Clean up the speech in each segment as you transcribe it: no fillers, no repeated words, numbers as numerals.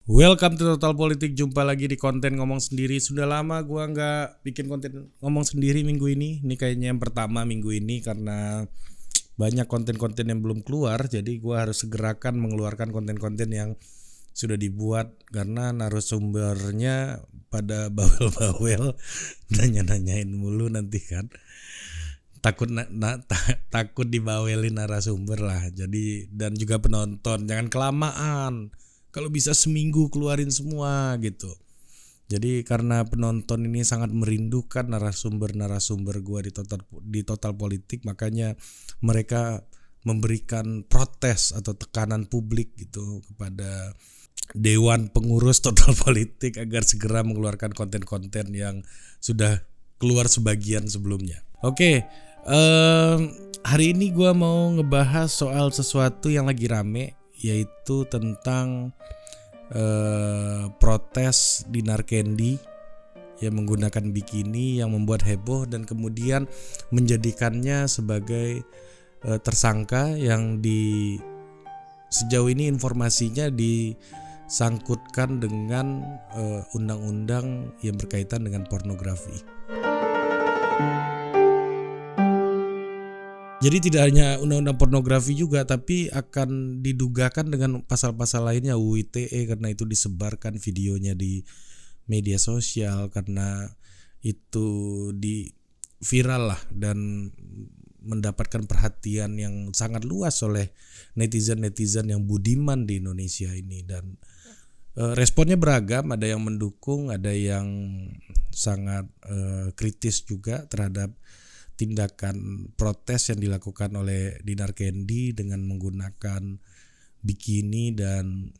Welcome to Total Politik. Jumpa lagi di konten ngomong sendiri. Sudah lama gua nggak bikin konten ngomong sendiri minggu ini. Ini kayaknya yang pertama minggu ini karena banyak konten-konten yang belum keluar. Jadi gua harus segerakan mengeluarkan konten-konten yang sudah dibuat karena narasumbernya pada bawel-bawel, nanya-nanyain mulu nanti kan. Takut dibawelin narasumber lah. Jadi dan juga penonton jangan kelamaan. Kalau bisa seminggu keluarin semua gitu. Jadi karena penonton ini sangat merindukan narasumber gue di total politik, makanya mereka memberikan protes atau tekanan publik gitu kepada Dewan Pengurus Total Politik agar segera mengeluarkan konten-konten yang sudah keluar sebagian sebelumnya. Oke, hari ini gue mau ngebahas soal sesuatu yang lagi rame, yaitu tentang protes Dinar Kendi yang menggunakan bikini yang membuat heboh dan kemudian menjadikannya sebagai tersangka yang sejauh ini informasinya disangkutkan dengan undang-undang yang berkaitan dengan pornografi. Jadi tidak hanya undang-undang pornografi juga, tapi akan didugakan dengan pasal-pasal lainnya UU ITE karena itu disebarkan videonya di media sosial, karena itu viral lah dan mendapatkan perhatian yang sangat luas oleh netizen-netizen yang budiman di Indonesia ini. Dan responnya beragam, ada yang mendukung, ada yang sangat kritis juga terhadap tindakan protes yang dilakukan oleh Dinar Kendi dengan menggunakan bikini dan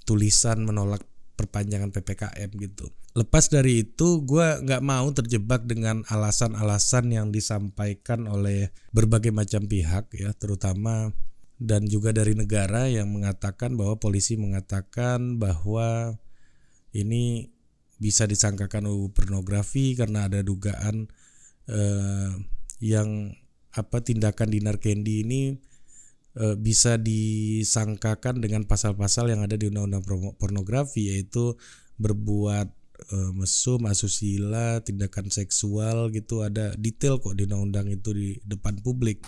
tulisan menolak perpanjangan PPKM gitu. Lepas dari itu, gue nggak mau terjebak dengan alasan-alasan yang disampaikan oleh berbagai macam pihak ya, terutama dan juga dari negara yang mengatakan bahwa polisi mengatakan bahwa ini bisa disangkakan UU pornografi karena ada dugaan tindakan Dinar Kendi ini bisa disangkakan dengan pasal-pasal yang ada di undang-undang pornografi, yaitu berbuat mesum, asusila, tindakan seksual gitu. Ada detail kok di undang-undang itu di depan publik.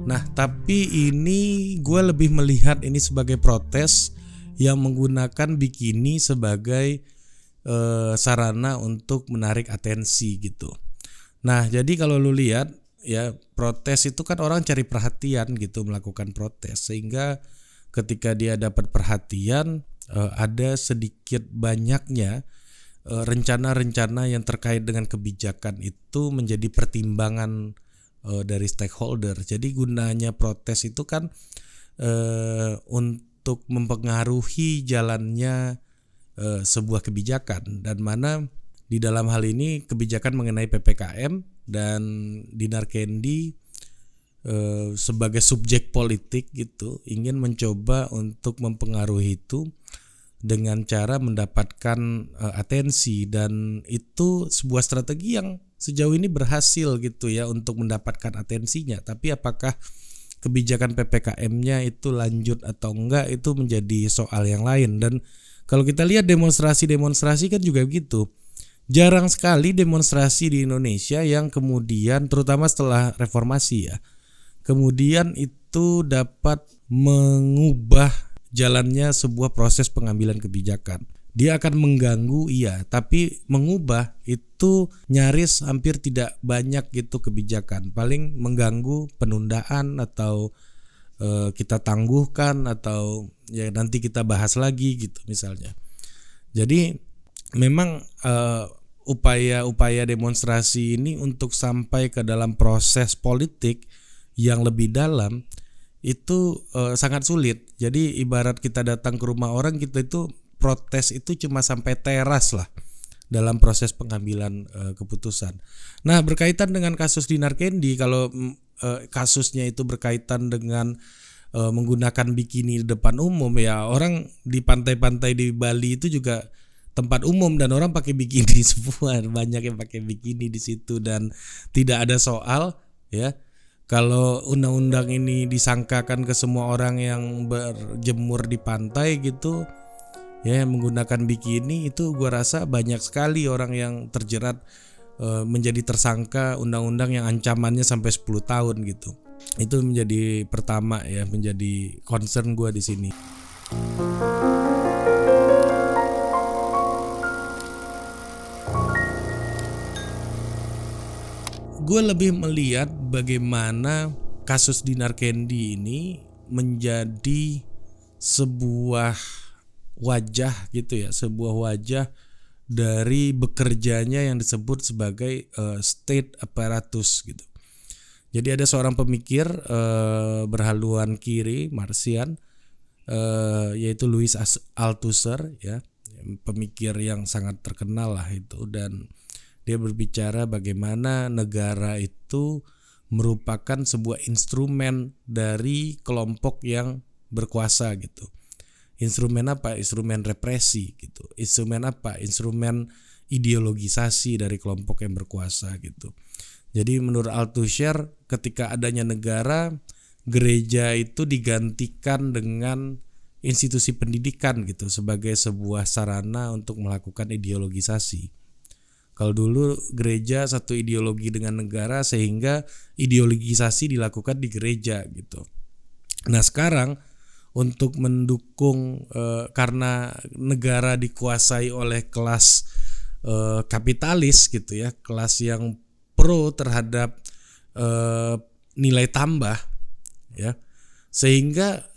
Nah, tapi ini gue lebih melihat ini sebagai protes yang menggunakan bikini sebagai sarana untuk menarik atensi gitu. Nah, jadi kalau lu lihat ya, protes itu kan orang cari perhatian gitu, melakukan protes, sehingga ketika dia dapat perhatian ada sedikit banyaknya rencana-rencana yang terkait dengan kebijakan itu menjadi pertimbangan dari stakeholder. Jadi gunanya protes itu kan untuk mempengaruhi jalannya sebuah kebijakan, dan mana di dalam hal ini kebijakan mengenai PPKM, dan Dinar Kendi sebagai subjek politik gitu ingin mencoba untuk mempengaruhi itu dengan cara mendapatkan atensi, dan itu sebuah strategi yang sejauh ini berhasil gitu ya untuk mendapatkan atensinya. Tapi apakah kebijakan PPKM-nya itu lanjut atau enggak, itu menjadi soal yang lain. Dan kalau kita lihat demonstrasi kan juga begitu. Jarang sekali demonstrasi di Indonesia yang kemudian, terutama setelah reformasi ya, kemudian itu dapat mengubah jalannya sebuah proses pengambilan kebijakan. Dia akan mengganggu, iya, tapi mengubah itu nyaris hampir tidak banyak gitu kebijakan. Paling mengganggu penundaan atau kita tangguhkan, atau ya nanti kita bahas lagi gitu misalnya. Jadi memang upaya demonstrasi ini untuk sampai ke dalam proses politik yang lebih dalam itu sangat sulit. Jadi ibarat kita datang ke rumah orang, kita itu protes itu cuma sampai teras lah dalam proses pengambilan keputusan. Nah, berkaitan dengan kasus Dinar Kendi, kalau kasusnya itu berkaitan dengan menggunakan bikini di depan umum, ya orang di pantai-pantai di Bali itu juga tempat umum dan orang pakai bikini semua, banyak yang pakai bikini di situ dan tidak ada soal ya. Kalau undang-undang ini disangkakan ke semua orang yang berjemur di pantai gitu ya, yang menggunakan bikini, itu gua rasa banyak sekali orang yang terjerat menjadi tersangka undang-undang yang ancamannya sampai 10 tahun gitu. Itu menjadi pertama ya, menjadi concern gua di sini. Gue lebih melihat bagaimana kasus Dinar Kendi ini menjadi sebuah wajah gitu ya, sebuah wajah dari bekerjanya yang disebut sebagai state apparatus gitu. Jadi ada seorang pemikir berhaluan kiri Marxian, yaitu Louis Althusser ya, pemikir yang sangat terkenal lah itu, dan dia berbicara bagaimana negara itu merupakan sebuah instrumen dari kelompok yang berkuasa gitu. Instrumen apa? Instrumen represi gitu. Instrumen apa? Instrumen ideologisasi dari kelompok yang berkuasa gitu. Jadi menurut Althusser, ketika adanya negara, gereja itu digantikan dengan institusi pendidikan gitu sebagai sebuah sarana untuk melakukan ideologisasi. Kalau dulu gereja satu ideologi dengan negara, sehingga ideologisasi dilakukan di gereja gitu. Nah sekarang untuk mendukung karena negara dikuasai oleh kelas kapitalis gitu ya, kelas yang pro terhadap nilai tambah ya, sehingga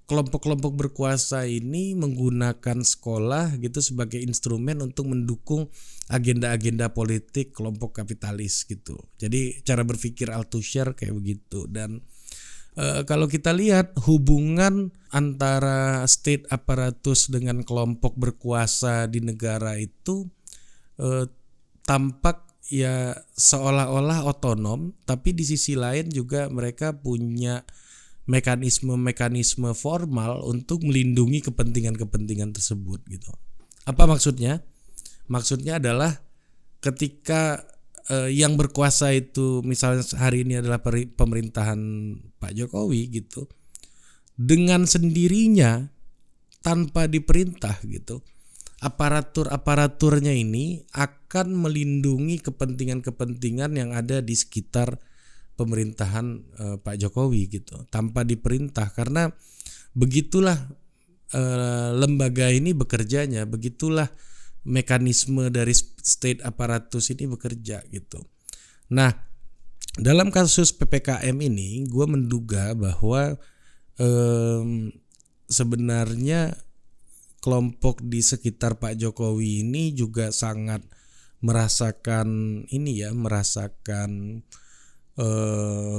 kelompok-kelompok berkuasa ini menggunakan sekolah gitu sebagai instrumen untuk mendukung agenda-agenda politik kelompok kapitalis gitu. Jadi cara berpikir Althusser kayak begitu. Dan kalau kita lihat hubungan antara state apparatus dengan kelompok berkuasa di negara itu tampak ya seolah-olah otonom, tapi di sisi lain juga mereka punya mekanisme formal untuk melindungi kepentingan-kepentingan tersebut gitu. Apa maksudnya? Maksudnya adalah ketika yang berkuasa itu misalnya hari ini adalah pemerintahan Pak Jokowi gitu, dengan sendirinya tanpa diperintah gitu, aparaturnya ini akan melindungi kepentingan-kepentingan yang ada di sekitar pemerintahan Pak Jokowi gitu tanpa diperintah, karena begitulah lembaga ini bekerjanya, begitulah mekanisme dari state apparatus ini bekerja gitu. Nah dalam kasus PPKM ini gue menduga bahwa sebenarnya kelompok di sekitar Pak Jokowi ini juga sangat merasakan ini ya, merasakan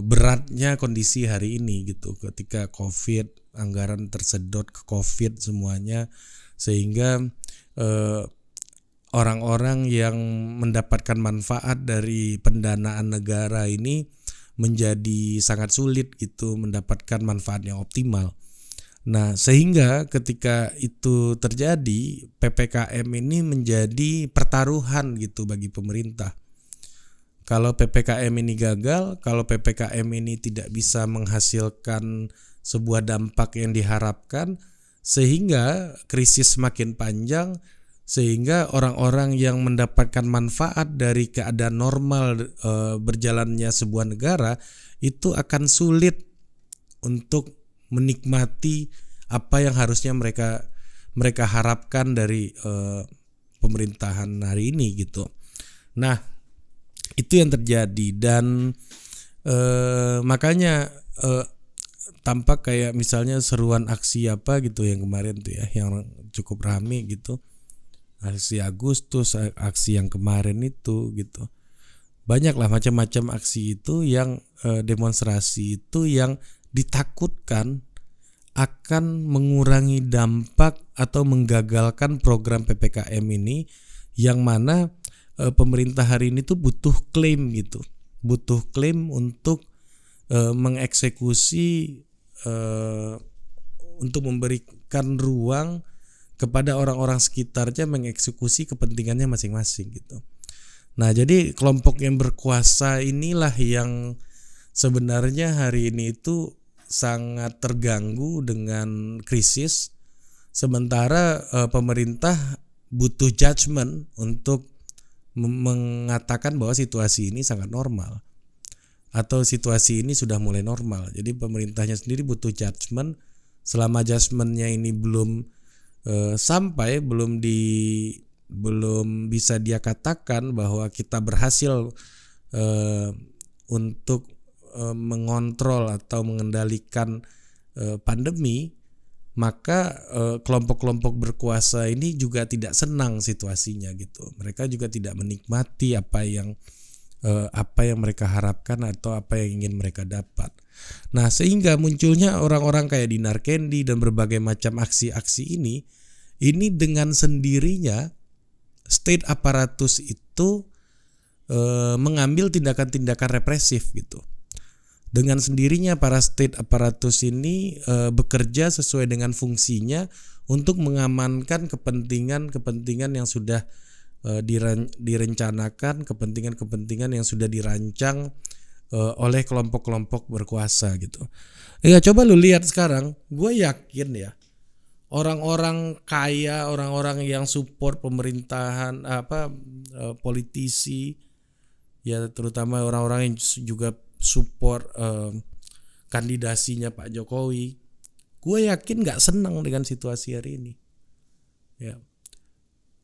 beratnya kondisi hari ini gitu, ketika COVID, anggaran tersedot ke COVID semuanya, sehingga orang-orang yang mendapatkan manfaat dari pendanaan negara ini menjadi sangat sulit gitu mendapatkan manfaat yang optimal. Nah sehingga ketika itu terjadi, PPKM ini menjadi pertaruhan gitu bagi pemerintah. Kalau PPKM ini gagal, kalau PPKM ini tidak bisa menghasilkan sebuah dampak yang diharapkan, sehingga krisis semakin panjang, sehingga orang-orang yang mendapatkan manfaat dari keadaan normal berjalannya sebuah negara itu akan sulit untuk menikmati apa yang harusnya mereka harapkan dari pemerintahan hari ini gitu. Nah itu yang terjadi, dan makanya tampak kayak misalnya seruan aksi apa gitu yang kemarin tuh ya, yang cukup rame gitu, aksi Agustus, aksi yang kemarin itu gitu, banyaklah macam-macam aksi itu yang demonstrasi itu yang ditakutkan akan mengurangi dampak atau menggagalkan program PPKM ini, yang mana pemerintah hari ini tuh butuh klaim gitu, butuh klaim untuk mengeksekusi, untuk memberikan ruang kepada orang-orang sekitarnya mengeksekusi kepentingannya masing-masing gitu. Nah, jadi kelompok yang berkuasa inilah yang sebenarnya hari ini itu sangat terganggu dengan krisis, sementara pemerintah butuh judgement untuk mengatakan bahwa situasi ini sangat normal atau situasi ini sudah mulai normal. Jadi pemerintahnya sendiri butuh judgement. Selama judgementnya ini belum sampai, belum bisa dia katakan bahwa kita berhasil untuk mengontrol atau mengendalikan pandemi, maka kelompok-kelompok berkuasa ini juga tidak senang situasinya gitu. Mereka juga tidak menikmati apa yang mereka harapkan atau apa yang ingin mereka dapat. Nah, sehingga munculnya orang-orang kayak Dinar Kendi dan berbagai macam aksi-aksi ini dengan sendirinya state apparatus itu mengambil tindakan-tindakan represif gitu. Dengan sendirinya para state apparatus ini bekerja sesuai dengan fungsinya untuk mengamankan kepentingan-kepentingan yang sudah direncanakan, kepentingan-kepentingan yang sudah dirancang oleh kelompok-kelompok berkuasa gitu. Ya coba lu lihat sekarang, gue yakin ya orang-orang kaya, orang-orang yang support pemerintahan, politisi, ya terutama orang-orang yang juga support kandidasinya Pak Jokowi, gue yakin nggak senang dengan situasi hari ini. Ya,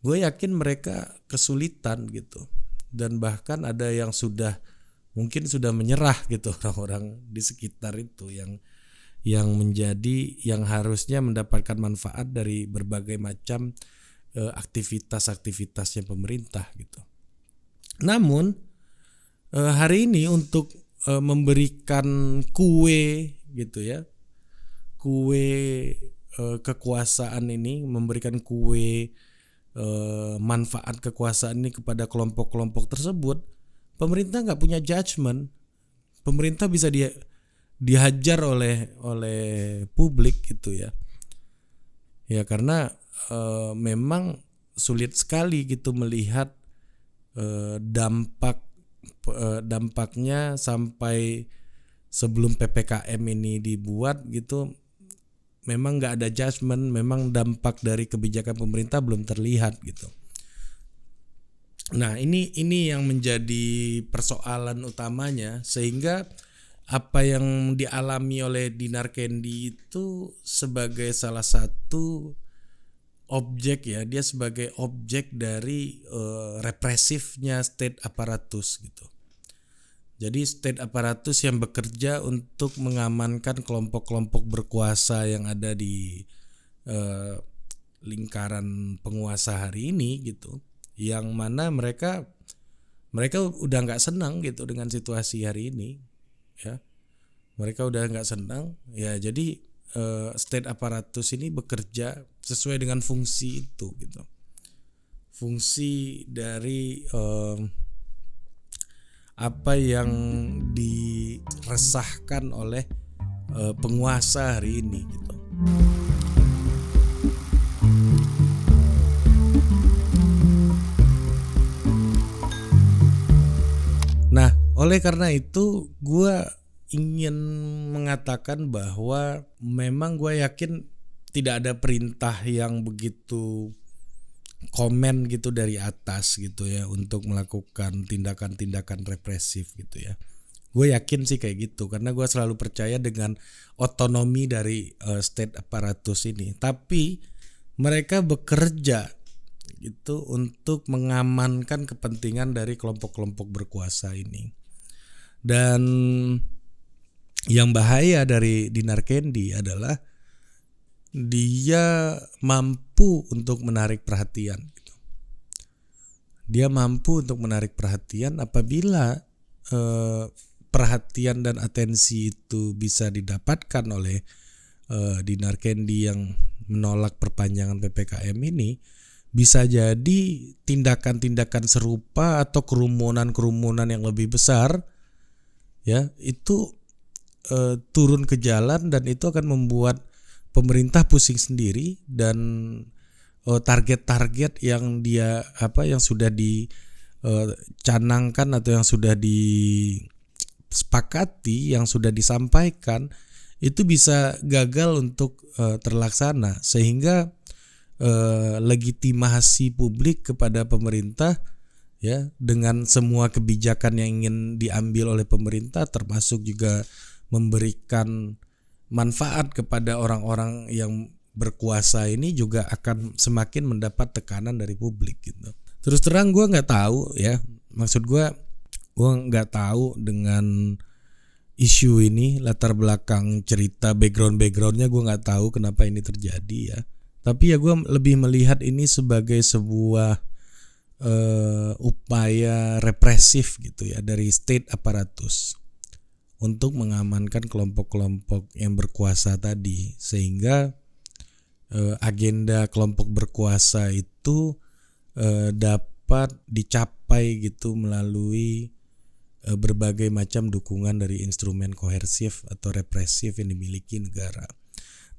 gue yakin mereka kesulitan gitu, dan bahkan ada yang mungkin sudah menyerah gitu, orang-orang di sekitar itu yang harusnya mendapatkan manfaat dari berbagai macam aktivitas-aktivitasnya pemerintah gitu. Namun hari ini untuk memberikan kue gitu ya, kue kekuasaan ini, memberikan kue manfaat kekuasaan ini kepada kelompok-kelompok tersebut, pemerintah nggak punya judgement. Pemerintah bisa dihajar oleh publik gitu ya. Ya karena memang sulit sekali gitu melihat dampaknya sampai sebelum PPKM ini dibuat gitu. Memang nggak ada judgement, memang dampak dari kebijakan pemerintah belum terlihat gitu. Nah ini yang menjadi persoalan utamanya, sehingga apa yang dialami oleh Dinar Kendi itu sebagai salah satu objek ya, dia sebagai objek dari represifnya state apparatus gitu. Jadi state apparatus yang bekerja untuk mengamankan kelompok-kelompok berkuasa yang ada di lingkaran penguasa hari ini gitu, yang mana mereka udah nggak senang gitu dengan situasi hari ini ya, mereka udah nggak senang ya. Jadi state apparatus ini bekerja sesuai dengan fungsi itu gitu, fungsi dari apa yang diresahkan oleh penguasa hari ini gitu. Nah, oleh karena itu gue ingin mengatakan bahwa memang gue yakin tidak ada perintah yang begitu komen gitu dari atas gitu ya untuk melakukan tindakan-tindakan represif gitu ya. Gue yakin sih kayak gitu, karena gue selalu percaya dengan otonomi dari state apparatus ini. Tapi mereka bekerja gitu untuk mengamankan kepentingan dari kelompok-kelompok berkuasa ini. Dan yang bahaya dari Dinar Kendi adalah dia mampu untuk menarik perhatian gitu. Dia mampu untuk menarik perhatian apabila perhatian dan atensi itu bisa didapatkan oleh Dinar Kendi yang menolak perpanjangan PPKM ini. Bisa jadi tindakan-tindakan serupa atau kerumunan-kerumunan yang lebih besar ya itu turun ke jalan, dan itu akan membuat pemerintah pusing sendiri dan target-target yang yang sudah dicanangkan atau yang sudah disepakati, yang sudah disampaikan itu bisa gagal untuk terlaksana, sehingga legitimasi publik kepada pemerintah ya dengan semua kebijakan yang ingin diambil oleh pemerintah, termasuk juga memberikan manfaat kepada orang-orang yang berkuasa ini, juga akan semakin mendapat tekanan dari publik gitu. Terus terang gue nggak tahu ya, maksud gue nggak tahu dengan isu ini, latar belakang cerita backgroundnya gue nggak tahu kenapa ini terjadi ya. Tapi ya gue lebih melihat ini sebagai sebuah upaya represif gitu ya dari state apparatus untuk mengamankan kelompok-kelompok yang berkuasa tadi, sehingga agenda kelompok berkuasa itu dapat dicapai gitu melalui berbagai macam dukungan dari instrumen koersif atau represif yang dimiliki negara.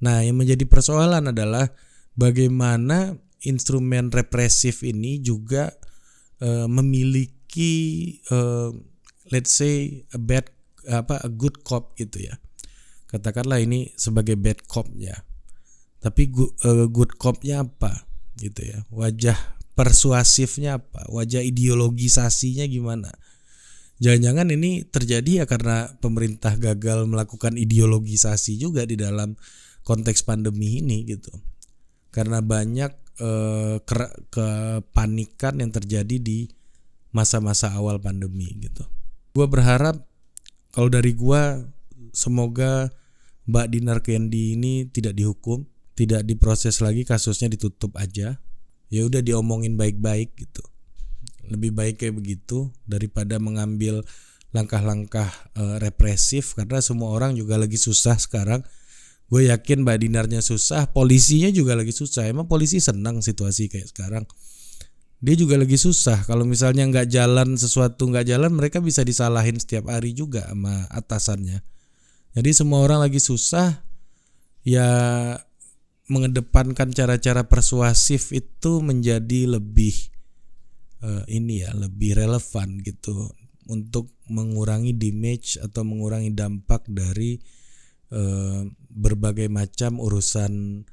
Nah, yang menjadi persoalan adalah bagaimana instrumen represif ini juga memiliki let's say a good cop gitu ya. Katakanlah ini sebagai bad cop ya. Tapi good cop-nya apa gitu ya. Wajah persuasifnya apa? Wajah ideologisasinya gimana? Jangan-jangan ini terjadi ya karena pemerintah gagal melakukan ideologisasi juga di dalam konteks pandemi ini gitu. Karena banyak kepanikan yang terjadi di masa-masa awal pandemi gitu. Gua berharap kalau dari gua, semoga Mbak Dinar Kendi ini tidak dihukum, tidak diproses lagi, kasusnya ditutup aja. Ya udah diomongin baik-baik gitu. Lebih baik kayak begitu daripada mengambil langkah-langkah represif, karena semua orang juga lagi susah sekarang. Gue yakin Mbak Dinarnya susah, polisinya juga lagi susah. Emang polisi senang situasi kayak sekarang? Dia juga lagi susah. Kalau misalnya sesuatu nggak jalan, mereka bisa disalahin setiap hari juga sama atasannya. Jadi semua orang lagi susah. Ya mengedepankan cara-cara persuasif itu menjadi lebih lebih relevan gitu untuk mengurangi damage atau mengurangi dampak dari berbagai macam urusan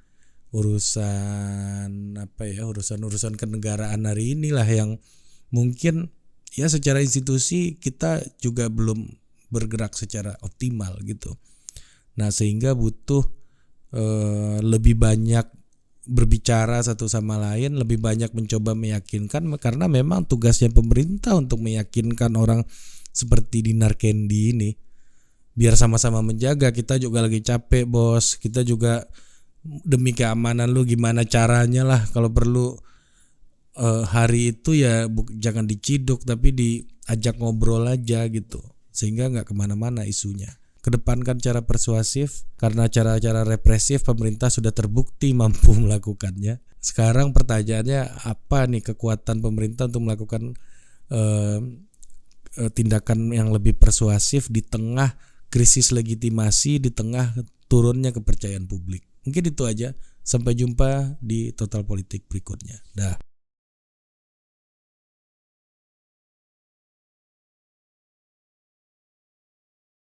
kenegaraan hari inilah, yang mungkin ya secara institusi kita juga belum bergerak secara optimal gitu. Nah, sehingga butuh lebih banyak berbicara satu sama lain, lebih banyak mencoba meyakinkan, karena memang tugasnya pemerintah untuk meyakinkan orang seperti Dinar Kendi ini. Biar sama-sama menjaga, kita juga lagi capek bos, kita juga demi keamanan lu gimana caranya lah, kalau perlu hari itu ya jangan diciduk tapi diajak ngobrol aja gitu, sehingga nggak kemana-mana isunya. Kedepankan cara persuasif, karena cara-cara represif pemerintah sudah terbukti mampu melakukannya. Sekarang pertanyaannya apa nih kekuatan pemerintah untuk melakukan tindakan yang lebih persuasif di tengah krisis legitimasi, di tengah turunnya kepercayaan publik. Mungkin itu aja. Sampai jumpa di Total Politik berikutnya. Dah.